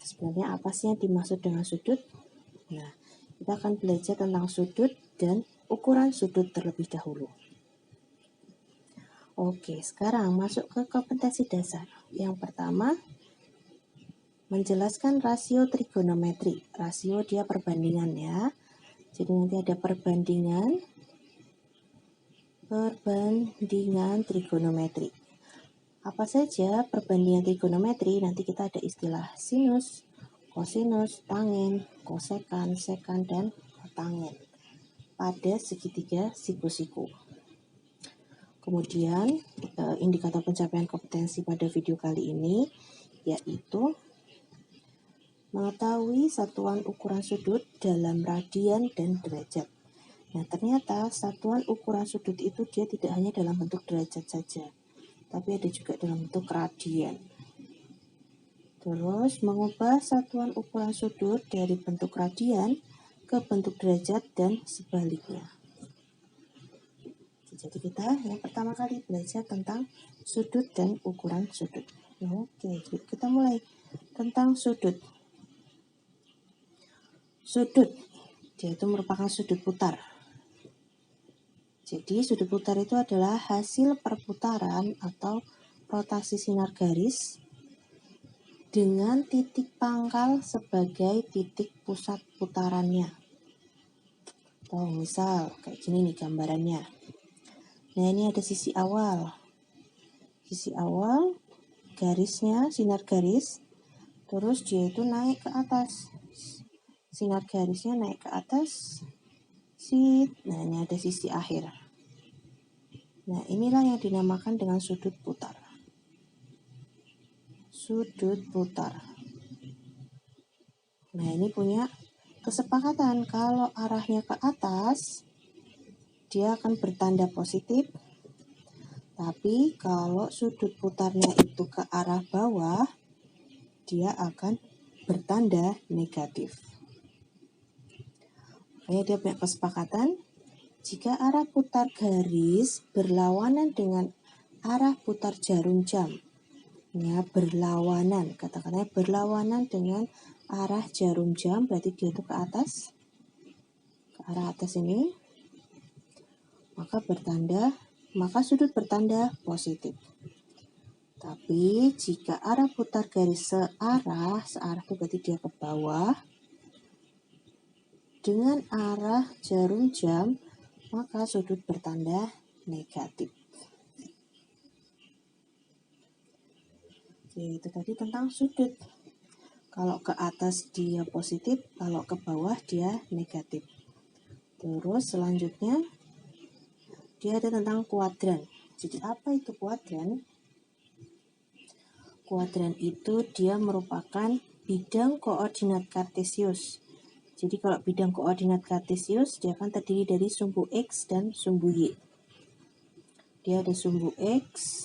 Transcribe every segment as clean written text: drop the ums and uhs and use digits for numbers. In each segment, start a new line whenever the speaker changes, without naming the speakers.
Sebenarnya apa sih yang dimaksud dengan sudut? Nah, kita akan belajar tentang sudut dan ukuran sudut terlebih dahulu. Oke, sekarang masuk ke kompetensi dasar. Yang pertama, menjelaskan rasio trigonometri. Rasio dia perbandingan ya. Jadi nanti ada perbandingan trigonometri. Apa saja perbandingan trigonometri? Nanti kita ada istilah sinus, kosinus, tangen, kosekan, sekan, dan kotangen pada segitiga siku-siku. Kemudian indikator pencapaian kompetensi pada video kali ini yaitu mengetahui satuan ukuran sudut dalam radian dan derajat. Nah, ternyata satuan ukuran sudut itu dia tidak hanya dalam bentuk derajat saja, tapi ada juga dalam bentuk radian. Terus, mengubah satuan ukuran sudut dari bentuk radian ke bentuk derajat dan sebaliknya. Jadi kita yang pertama kali belajar tentang sudut dan ukuran sudut. Oke, kita mulai tentang sudut. Sudut, dia itu merupakan sudut putar. Jadi sudut putar itu adalah hasil perputaran atau rotasi sinar garis dengan titik pangkal sebagai titik pusat putarannya. Oh, misal kayak gini nih gambarannya. Nah, ini ada sisi awal. Sisi awal garisnya sinar garis, terus dia itu naik ke atas. Sinar garisnya naik ke atas. Nah, ini ada sisi akhir. Nah, inilah yang dinamakan dengan sudut putar. Sudut putar. Nah, ini punya kesepakatan kalau arahnya ke atas, dia akan bertanda positif. Tapi kalau sudut putarnya itu ke arah bawah, dia akan bertanda negatif. Makanya dia punya kesepakatan, jika arah putar garis berlawanan dengan arah putar jarum jam, ya berlawanan, katakanlah berlawanan dengan arah jarum jam, berarti dia itu ke atas, ke arah atas ini, maka sudut bertanda positif. Tapi jika arah putar garis searah itu berarti dia ke bawah dengan arah jarum jam, maka sudut bertanda negatif. Oke, itu tadi tentang sudut. Kalau ke atas dia positif, kalau ke bawah dia negatif. Terus selanjutnya dia ada tentang kuadran. Jadi apa itu kuadran? Kuadran itu dia merupakan bidang koordinat kartesius. Jadi kalau bidang koordinat kartesius dia akan terdiri dari sumbu X dan sumbu Y. Dia ada sumbu X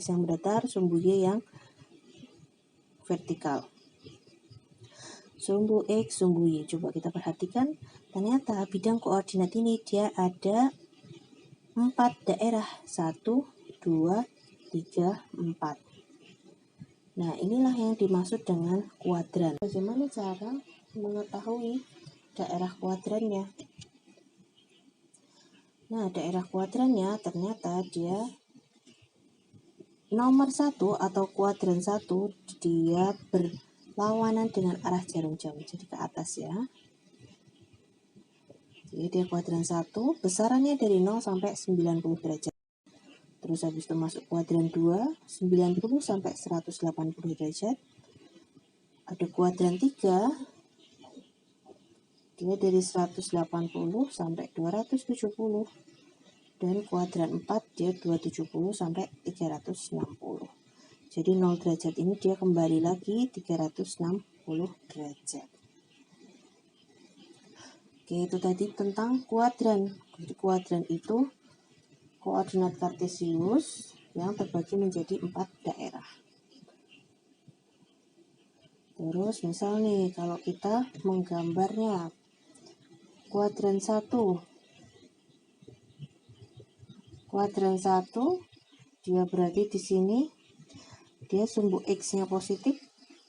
yang datar, sumbu Y yang vertikal. Sumbu X, sumbu Y. Coba kita perhatikan, ternyata bidang koordinat ini dia ada 4 daerah. 1, 2, 3, 4. Nah, inilah yang dimaksud dengan kuadran. Bagaimana cara mengetahui daerah kuadrannya? Nah, daerah kuadrannya ternyata dia nomor 1 atau kuadran 1 dia berlawanan dengan arah jarum jam. Jadi ke atas ya. Jadi dia kuadran 1, besarannya dari 0 sampai 90 derajat. Terus habis itu masuk kuadran 2, 90 sampai 180 derajat. Ada kuadran 3, dia dari 180 sampai 270. Dan kuadran 4 dia 270 sampai 360. Jadi 0 derajat ini dia kembali lagi 360 derajat. Oke, itu tadi tentang kuadran. Jadi kuadran itu koordinat kartesius yang terbagi menjadi 4 daerah. Terus misal nih kalau kita menggambarnya kuadran 1. Kuadran 1 dia berarti di sini dia sumbu X-nya positif,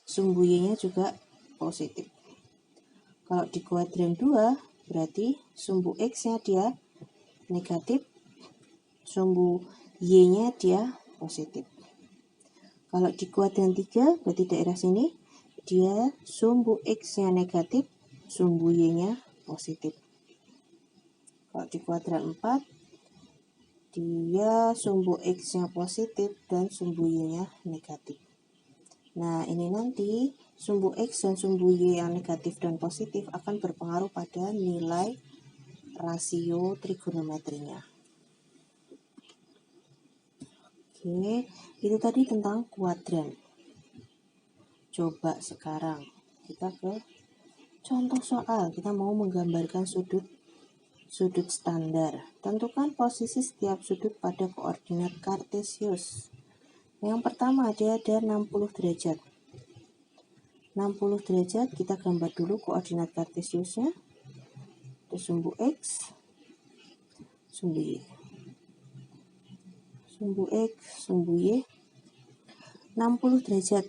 sumbu Y-nya juga positif. Kalau di kuadran 2, berarti sumbu X-nya dia negatif, sumbu Y-nya dia positif. Kalau di kuadran 3, berarti daerah sini, dia sumbu X-nya negatif, sumbu Y-nya positif. Kalau di kuadran 4, dia sumbu X-nya positif dan sumbu Y-nya negatif. Nah, ini nanti sumbu X dan sumbu Y yang negatif dan positif akan berpengaruh pada nilai rasio trigonometrinya. Oke, itu tadi tentang kuadran. Coba sekarang kita ke contoh soal. Kita mau menggambarkan sudut standar. Tentukan posisi setiap sudut pada koordinat kartesius. Yang pertama dia ada 60 derajat. 60 derajat kita gambar dulu koordinat kartesiusnya. Ada sumbu X, sumbu Y. Sumbu X, sumbu Y. 60 derajat.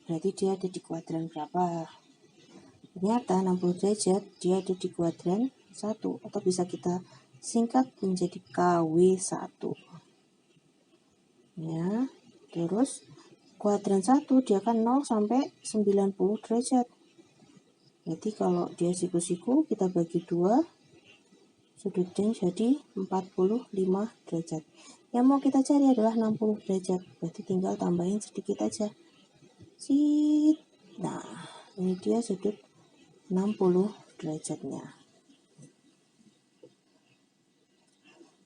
Berarti dia ada di kuadran berapa? Ternyata 60 derajat dia ada di kuadran 1, atau bisa kita singkat menjadi KW1. Ya, terus kuadran 1 dia kan 0 sampai 90 derajat. Berarti kalau dia siku-siku kita bagi 2, sudutnya jadi 45 derajat. Yang mau kita cari adalah 60 derajat. Berarti tinggal tambahin sedikit aja. Nah, ini dia sudut 60 derajatnya.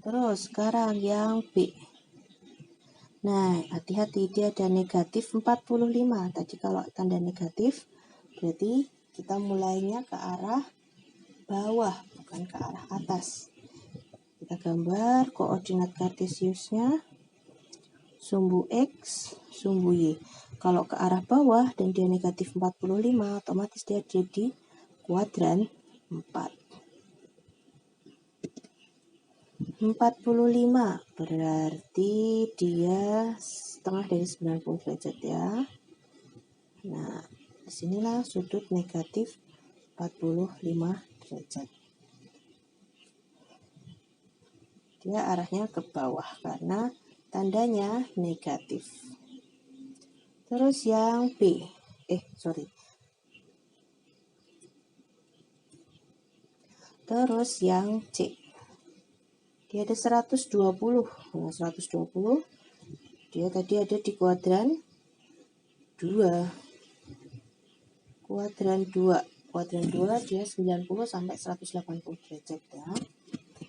Terus sekarang yang B. Nah, hati-hati dia ada negatif 45. Tadi kalau tanda negatif berarti kita mulainya ke arah bawah, bukan ke arah atas. Kita gambar koordinat kartesiusnya, sumbu X, sumbu Y. Kalau ke arah bawah dan dia negatif 45, otomatis dia jadi kuadran 4. 45 berarti dia setengah dari 90 derajat ya. Nah, disinilah sudut negatif 45 derajat. Dia arahnya ke bawah karena tandanya negatif. Terus yang B. Terus yang C. Dia ada 120. Nah, 120 dia tadi ada di kuadran 2. Kuadran 2 dia 90 sampai 180 derajat ya.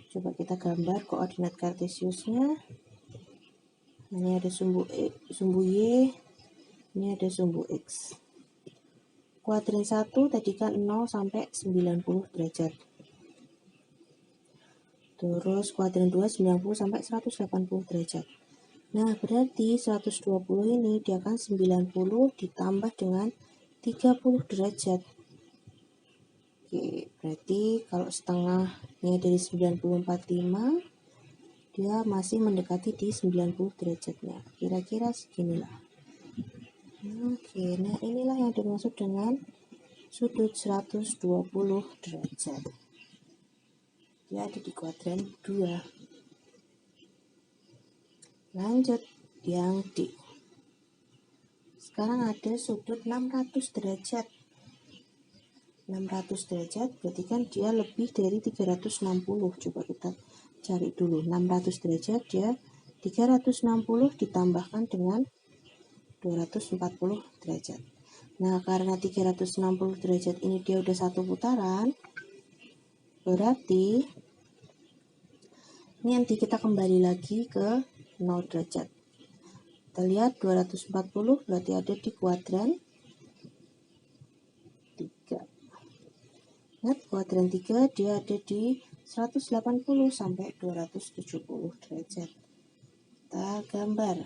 Coba kita gambar koordinat kartesiusnya. Ini ada sumbu Y, ini ada sumbu X. Kuadran 1 tadi kan 0 sampai 90 derajat. Terus kuadran 2 90 sampai 180 derajat. Nah, berarti 120 ini dia kan 90 ditambah dengan 30 derajat. Oke, berarti kalau setengahnya dari 90/45 dia masih mendekati di 90 derajatnya. Kira-kira seginilah. Oke, nah inilah yang dimaksud dengan sudut 120 derajat. Dia ada di kuadran 2. Lanjut yang D. Sekarang ada sudut 600 derajat. 600 derajat berarti kan dia lebih dari 360. Coba kita cari dulu. 600 derajat dia 360 ditambahkan dengan 240 derajat. Nah, karena 360 derajat ini dia udah satu putaran, berarti ini nanti kita kembali lagi ke 0 derajat. Kita lihat 240 berarti ada di kuadran 3. Ingat, kuadran 3 dia ada di 180 sampai 270 derajat. Kita gambar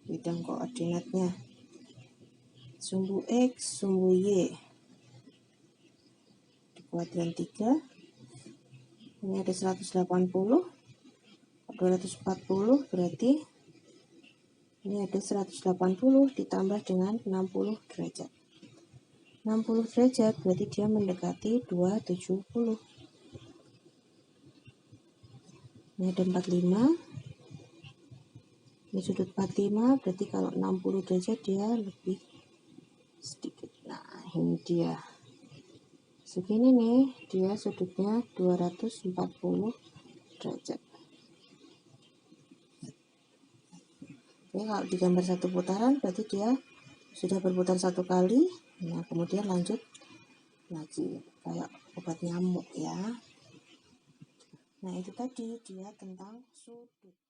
bidang koordinatnya. Sumbu X, sumbu Y. Di kuadran 3 ini ada 180, 240 berarti Ini ada 180 ditambah dengan 60 derajat. 60 derajat berarti dia mendekati 270. Ini ada 45. Ini sudut 45, berarti kalau 60 derajat dia lebih sedikit. Nah, ini dia. Segini nih, dia sudutnya 240 derajat. Oke, kalau digambar satu putaran berarti dia sudah berputar satu kali. Nah, kemudian lanjut lagi kayak obat nyamuk ya. Nah, itu tadi dia tentang sudut.